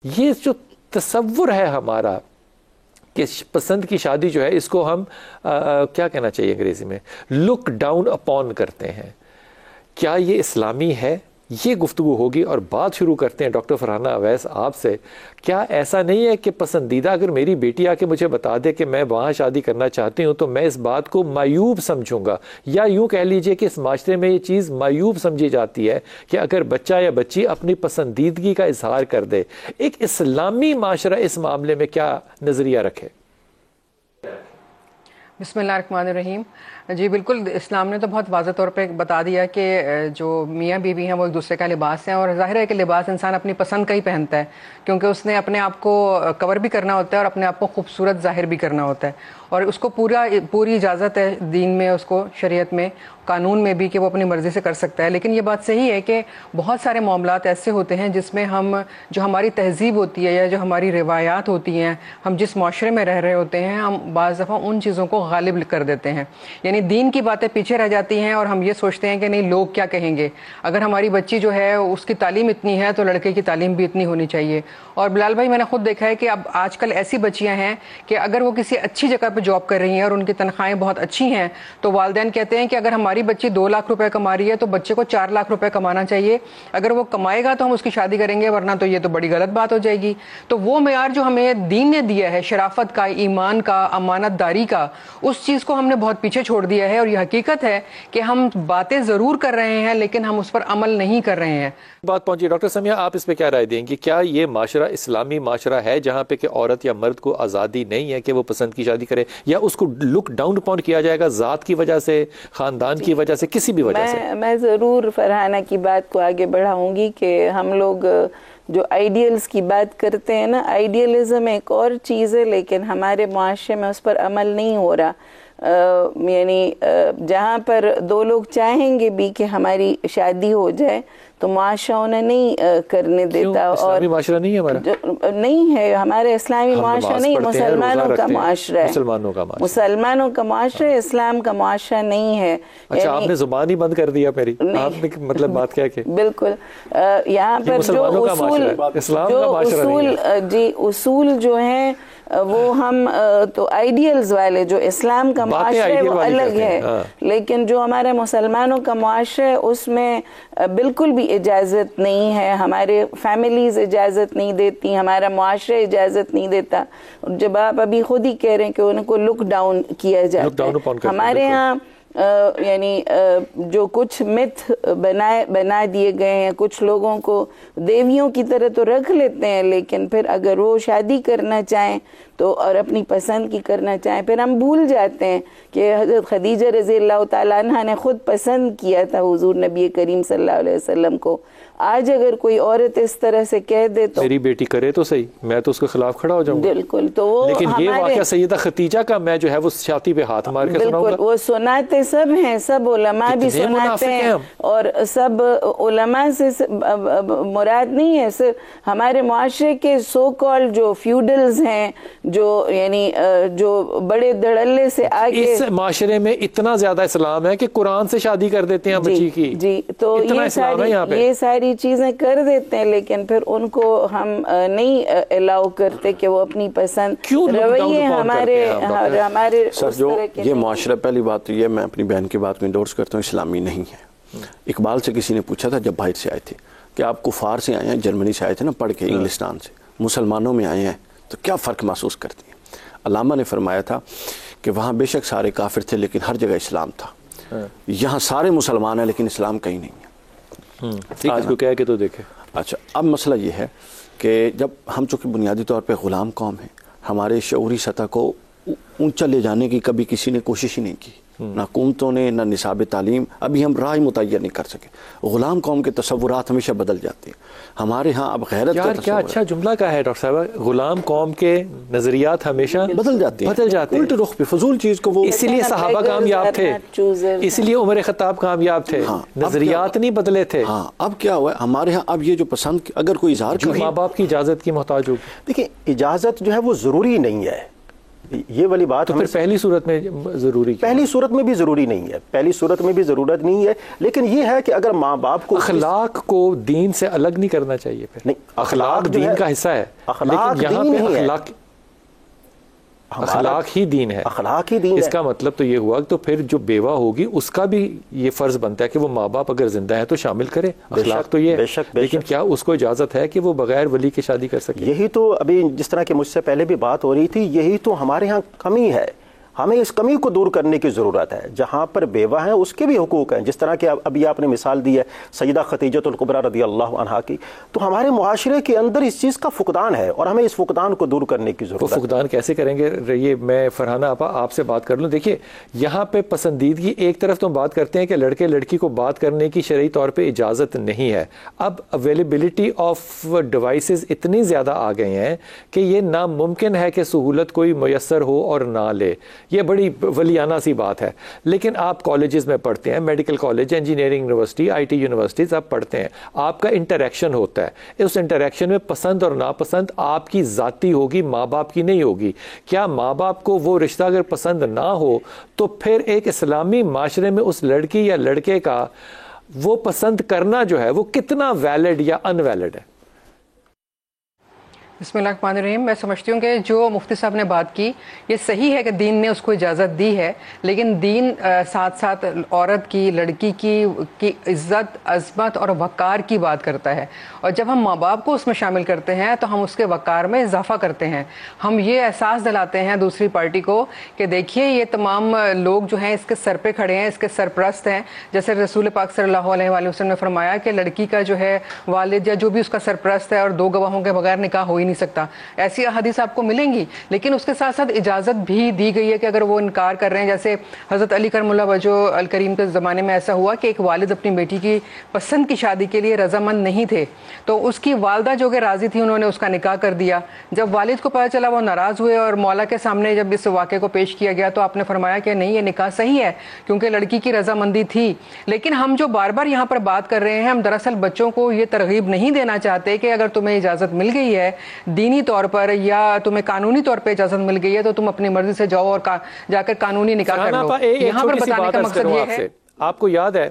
ये जो तसव्वुर है हमारा कि पसंद की शादी जो है इसको हम क्या कहना चाहिए अंग्रेजी में, लुक डाउन अपॉन करते हैं, क्या ये इस्लामी है? ये गुफ्तगू होगी और बात शुरू करते हैं डॉक्टर फरहाना अवैस आपसे। क्या ऐसा नहीं है कि पसंदीदा अगर मेरी बेटी आके मुझे बता दे कि मैं वहाँ शादी करना चाहती हूँ तो मैं इस बात को मायूब समझूंगा, या यूँ कह लीजिए कि इस माशरे में ये चीज़ मायूब समझी जाती है कि अगर बच्चा या बच्ची अपनी पसंदीदगी का इजहार कर दे। एक इस्लामी माशरा इस मामले में क्या नज़रिया रखे? बिस्मिल्लाहिर्रहमानिर्रहीम। जी बिल्कुल, इस्लाम ने तो बहुत वाज़ेह तौर पे बता दिया कि जो मियाँ बीवी हैं वो एक दूसरे का लिबास हैं, और ज़ाहिर है कि लिबास इंसान अपनी पसंद का ही पहनता है क्योंकि उसने अपने आप को कवर भी करना होता है और अपने आप को खूबसूरत ज़ाहिर भी करना होता है, और उसको पूरी इजाज़त है दीन में, उसको शरीयत में, कानून में भी कि वो अपनी मर्ज़ी से कर सकता है। लेकिन ये बात सही है कि बहुत सारे मामलात ऐसे होते हैं जिसमें हम जो हमारी तहज़ीब होती है या जो हमारी रिवायात होती हैं, हम जिस माशरे में रह रहे होते हैं, हम बाज़ दफ़ा उन चीज़ों को गालिब कर देते हैं, यानी दीन की बातें पीछे रह जाती हैं और हम ये सोचते हैं कि नहीं लोग क्या कहेंगे। अगर हमारी बच्ची जो है उसकी तालीम इतनी है तो लड़के की तालीम भी इतनी होनी चाहिए। और बिलाल भाई, मैंने खुद देखा है कि अब आजकल ऐसी बच्चियां हैं कि अगर वो किसी अच्छी जगह पर जॉब कर रही हैं और उनकी तनख्वाहें बहुत अच्छी हैं तो वालिदैन कहते हैं कि अगर हमारी बच्ची 2 लाख रुपए कमा रही है तो बच्चे को 4 लाख रुपए कमाना चाहिए, अगर वो कमाएगा तो हम उसकी शादी करेंगे, वरना तो ये तो बड़ी गलत बात हो जाएगी। तो वो मेयार जो हमें दीन ने दिया है, शराफत का, ईमान का, अमानतदारी का, उस चीज़ को हमने बहुत पीछे छोड़ दिया है। और ये हकीकत है कि हम बातें ज़रूर कर रहे हैं लेकिन हम उस पर अमल नहीं कर रहे हैं। बात पहुंची। डॉक्टर समिया, आप इस पे क्या राय देंगे? क्या ये माशरा इस्लामी माशरा है जहाँ पे कि औरत या मर्द को आज़ादी नहीं है कि वो पसंद की शादी करे, या उसको लुक डाउन अपॉन किया जाएगा ज़ात की वजह से, ख़ानदान की वजह से, किसी भी वजह से? मैं ज़रूर फरहाना की बात को आगे बढ़ाऊंगी कि हम लोग जो आइडियल्स की बात करते हैं ना, आइडियलिज्म एक और चीज़ है लेकिन हमारे मुआशरे में उस पर अमल नहीं हो रहा। यानी जहाँ पर 2 लोग चाहेंगे भी कि हमारी शादी हो जाए तो मुआशरा उन्हें नहीं करने देता। और माशरा नहीं है हमारा, नहीं है हमारा इस्लामी मुआशरा, नहीं, मुसलमानों का मुआशरा है, मुसलमानों का मुआशरा, इस्लाम का मुआशरा नहीं है। अच्छा, आपने जुबान ही बंद कर दिया मेरी, आपने मतलब बात क्या कि बिल्कुल यहाँ पर जो उसूल जो है वो हम तो आइडियल्स वाले, जो इस्लाम का मुआशरा है वो अलग है, लेकिन जो हमारे मुसलमानों का मुआशरा है उसमें बिल्कुल भी इजाज़त नहीं है, हमारे फैमिलीज इजाज़त नहीं देती, हमारा मुआशरा इजाज़त नहीं देता। जब आप अभी खुद ही कह रहे हैं कि उनको लुक डाउन किया जाता है, हमारे यहाँ यानी जो कुछ मिथ बना दिए गए हैं, कुछ लोगों को देवियों की तरह तो रख लेते हैं, लेकिन फिर अगर वो शादी करना चाहें तो और अपनी पसंद की करना चाहें, फिर हम भूल जाते हैं कि हज़रत खदीजा रज़ी अल्लाह ताला अन्हा ने खुद पसंद किया था हुजूर नबी करीम सल्लल्लाहु अलैहि वसल्लम को। आज अगर कोई औरत इस तरह से कह दे तो मेरी बेटी करे तो सही, मैं तो उसके खिलाफ खड़ा हो जाऊंगा। बिल्कुल, तो वो लेकिन ये वाक़या सैयदा खतीजा का मैं जो है वो छाती पे हाथ मार के सुनाऊंगा। वो सुनाते सब हैं, सब उलमा भी सुनाते हैं, और सब उलमा से मुराद नहीं है सिर्फ हमारे मुआशरे के सो कॉल्ड जो फ्यूडल्स हैं, जो यानी जो बड़े धड़ल्ले से आगे। इस माशरे में इतना ज्यादा इस्लाम है कि कुरान से शादी कर देते हैं बच्ची की। जी, तो ये सारी चीजें कर देते हैं, लेकिन फिर उनको हम नहीं अलाउ करते कि वो अपनी पसंद रवैये हमारे सर जो ये माशरा, पहली बात तो ये, मैं अपनी बहन की बात को इंडोर्स करता हूँ, इस्लामी नहीं है। इकबाल से किसी ने पूछा था जब बाहर से आए थे कि आप कुफार से आए हैं, जर्मनी से आए थे ना पढ़ के, इंग्लिस्तान से, मुसलमानों में आए हैं तो क्या फ़र्क महसूस करती हैं? अल्लामा ने फरमाया था कि वहाँ बेशक सारे काफिर थे लेकिन हर जगह इस्लाम था, यहाँ सारे मुसलमान हैं लेकिन इस्लाम कहीं नहीं है। आज को कह के तो देखे। अच्छा, अब मसला ये है कि जब हम चूँकि बुनियादी तौर पे ग़ुलाम कौम हैं, हमारे शऊरी सतह को ऊंचा ले जाने की कभी किसी ने कोशिश ही नहीं की, ना हुकूमतों ने, ना निसाब तालीम, अभी हम राह मुतय्यर नहीं कर सके। ग़ुलाम कौम के तसव्वुरात हमेशा बदल जाते हैं हमारे यहाँ। अब गैरत का क्या अच्छा जुमला का है डॉक्टर साहब, ग़ुलाम कौम के नज़रियात हमेशा बदल जाते हैं, उल्टे रुख पे फजूल चीज़ को वो, इसीलिए सहाबा कामयाब थे, इसीलिए उमर ख़त्ताब कामयाब थे, नज़रियात नहीं बदले थे। हाँ, अब क्या हुआ हमारे यहाँ, अब ये जो पसंद अगर कोई इज़हार करे, माँ बाप की इजाज़त की मोहताज होगी। देखिए, इजाज़त जो है वो ज़रूरी नहीं है, ये वाली बात तो फिर पहली सूरत में जरूरी, पहली सूरत में भी जरूरी नहीं है, पहली सूरत में भी जरूरत नहीं है, लेकिन ये है कि अगर माँ बाप को अखलाक को दीन से अलग नहीं करना चाहिए। फिर नहीं, अखलाक दीन का हिस्सा है, लेकिन यहाँ पे अखलाक ही दीन है, अखलाक ही दीन है। इसका मतलब तो ये हुआ तो फिर जो बेवा होगी उसका भी ये फर्ज बनता है कि वो माँ बाप अगर जिंदा है तो शामिल करे। अखलाक तो ये है, लेकिन क्या उसको इजाजत है कि वो बगैर वली की शादी कर सके? यही तो अभी जिस तरह की मुझसे पहले भी बात हो रही थी, यही तो हमारे यहाँ कमी है। हमें इस कमी को दूर करने की ज़रूरत है। जहाँ पर बेवा हैं उसके भी हुकूक हैं, जिस तरह के अभी आपने मिसाल दी है सैयदा खतीजतुल कुबरा रज़ी अल्लाह अन्हा की, तो हमारे मुआशरे के अंदर इस चीज़ का फुकदान है और हमें इस फुकदान को दूर करने की ज़रूरत है। फुकदान कैसे करेंगे? ये मैं फरहाना आपा आपसे बात कर लूँ। देखिए यहाँ पे पसंदीदगी, एक तरफ तो हम बात करते हैं कि लड़के लड़की को बात करने की शरई तौर पर इजाज़त नहीं है। अब अवेलेबिलिटी ऑफ डिवाइसेस इतनी ज़्यादा आ गए हैं कि ये नामुमकिन है कि सहूलत कोई मैसर हो और ना ले। ये बड़ी वलियाना सी बात है। लेकिन आप कॉलेजेस में पढ़ते हैं, medical college, engineering university, IT universities आप पढ़ते हैं, आपका इंटरेक्शन होता है। उस इंटरेक्शन में पसंद और नापसंद आपकी ज़ाती होगी, माँ बाप की नहीं होगी। क्या माँ बाप को वो रिश्ता अगर पसंद ना हो तो फिर एक इस्लामी माशरे में उस लड़की या लड़के का वो पसंद करना जो है वो कितना वैलिड या अनवैलिड है? बिस्मिल्लाहिर्रहमानिर्रहीम। मैं समझती हूँ कि जो मुफ्ती साहब ने बात की ये सही है कि दीन ने उसको इजाज़त दी है, लेकिन दीन साथ साथ औरत की, लड़की की इज़्ज़त, अज़मत और वक़ार की बात करता है। और जब हम माँ बाप को उसमें शामिल करते हैं तो हम उसके वक़ार में इजाफ़ा करते हैं। हम ये एहसास दिलाते हैं दूसरी पार्टी को कि देखिए ये तमाम लोग जो हैं इसके सर पे खड़े हैं, इसके सरप्रस्त हैं। जैसे रसूल पाक सल्लल्लाहु अलैहि वसल्लम ने फरमाया कि लड़की का जो है वालिद या जो भी उसका सरप्रस्त है और 2 गवाहों के बगैर निकाह हो ही नहीं सकता। ऐसी हदीस आपको मिलेंगी, लेकिन उसके साथ साथ इजाजत भी दी गई है कि अगर वो इनकार कर रहे हैं, जैसे हजरत अली करमुल्लाह वजह अल करीम के ज़माने में ऐसा हुआ कि एक वालिद अपनी बेटी की पसंद की शादी के लिए रजामंद नहीं थे, तो उसकी वालदा जो कि राजी थी उन्होंने उसका निकाह कर दिया। जब वालिद को पता चला वो नाराज़ हुए और मौला के सामने जब इस वाक़े को पेश किया गया तो आपने फरमाया कि नहीं ये निकाह सही है क्योंकि लड़की की रजामंदी थी। लेकिन हम जो बार बार यहाँ पर बात कर रहे हैं, हम दरअसल बच्चों को ये तरगीब नहीं देना चाहते कि अगर तुम्हें इजाज़त मिल गई है दीनी तौर पर या तुम्हें कानूनी तौर पे इजाजत मिल गई है तो तुम अपनी मर्जी से जाओ और जाकर कानूनी निकाह कर लो। यहाँ पर बताने का मकसद ये है, आपको याद है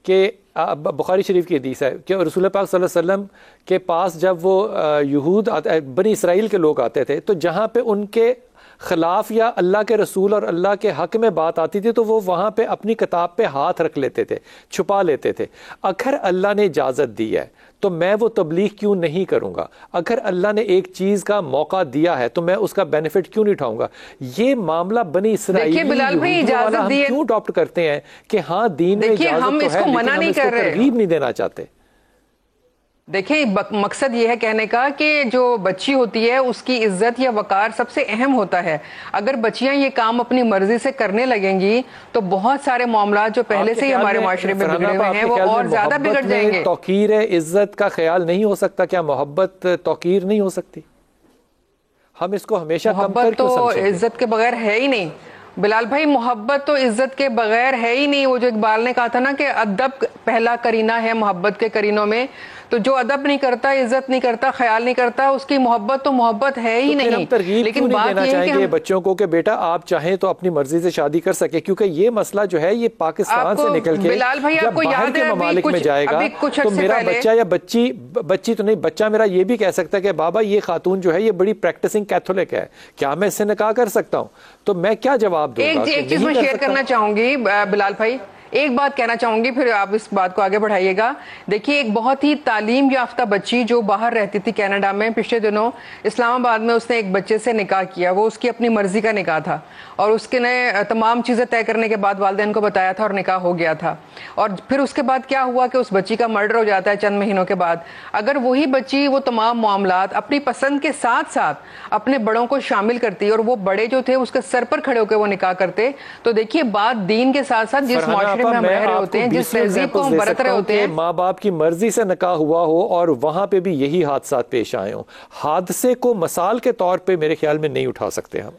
कि बुखारी शरीफ की हदीस है कि रसूल पाक सल्लल्लाहु अलैहि वसल्लम के पास जब वो यहूद बनी इसराइल के लोग आते थे तो जहाँ पे उनके खिलाफ या अल्लाह के रसूल और अल्लाह के हक में बात आती थी तो वो वहाँ पे अपनी किताब पे हाथ रख लेते थे, छुपा लेते थे। अगर अल्लाह ने इजाज़त दी है तो मैं वो तबलीग क्यों नहीं करूँगा? अगर अल्लाह ने एक चीज़ का मौका दिया है तो मैं उसका बेनिफिट क्यों नहीं उठाऊंगा? ये मामला बनी इसराइल क्यों अडॉप्ट करते हैं कि हाँ दीन में इजाज़त तो है, लेकिन हम इसको तरगीब नहीं देना चाहते। देखिए मकसद ये है कहने का कि जो बच्ची होती है उसकी इज्जत या वकार सबसे अहम होता है। अगर बच्चियां ये काम अपनी मर्जी से करने लगेंगी तो बहुत सारे मामला जो पहले से ही हमारे माशरे में बिगड़े हुए हैं वो और ज्यादा बिगड़ जाएंगे। तौकीर इज्जत का ख्याल नहीं हो सकता? क्या मोहब्बत तौकीर नहीं हो सकती? हम इसको हमेशा मोहब्बत तो इज्जत के बगैर है ही नहीं बिलाल भाई, मोहब्बत तो इज्जत के बगैर है ही नहीं। वो जो इकबाल ने कहा था ना कि अदब पहला करीना है मोहब्बत के करीनों में, तो जो अदब नहीं करता, इज्जत नहीं करता, ख्याल नहीं करता, उसकी मोहब्बत तो मोहब्बत है ही नहीं। लेकिन बात देना चाहेंगे बच्चों को कि बेटा आप चाहें तो अपनी मर्जी से शादी कर सके, क्योंकि ये मसला जो है ये पाकिस्तान से निकल के बिलाल भाई आपको याद है ममालिक में जाएगा तो मेरा बच्चा या बच्ची तो नहीं, बच्चा मेरा ये भी कह सकता है कि बाबा ये खातून जो है ये बड़ी प्रैक्टिसिंग कैथोलिक है, क्या मैं इससे निकाह कर सकता हूँ? तो मैं क्या जवाब दूंगा? एक चीज मैं शेयर करना चाहूंगी बिलाल भाई, एक बात कहना चाहूंगी फिर आप इस बात को आगे बढ़ाइएगा। देखिए एक बहुत ही तालीम याफ्ता बच्ची जो बाहर रहती थी कनाडा में, पिछले दिनों इस्लामाबाद में उसने एक बच्चे से निकाह किया। वो उसकी अपनी मर्जी का निकाह था और उसके ने तमाम चीज़ें तय करने के बाद वालिदैन को बताया था और निकाह हो गया था। और फिर उसके बाद क्या हुआ कि उस बच्ची का मर्डर हो जाता है चंद महीनों के बाद। अगर वही बच्ची वो तमाम मामलात अपनी पसंद के साथ साथ अपने बड़ों को शामिल करती और वो बड़े जो थे उसके सर पर खड़े होकर वो निकाह करते, तो देखिए बात दीन के साथ साथ जिस माशरे में हम रह रहे होते हैं, जिस तहजीब को हम बरत रहे होते हैं, माँ बाप की मर्जी से निकाह हुआ हो और वहां पे भी यही हादसा पेश आए हो, हादसे को मिसाल के तौर पे मेरे ख्याल में नहीं उठा सकते हम।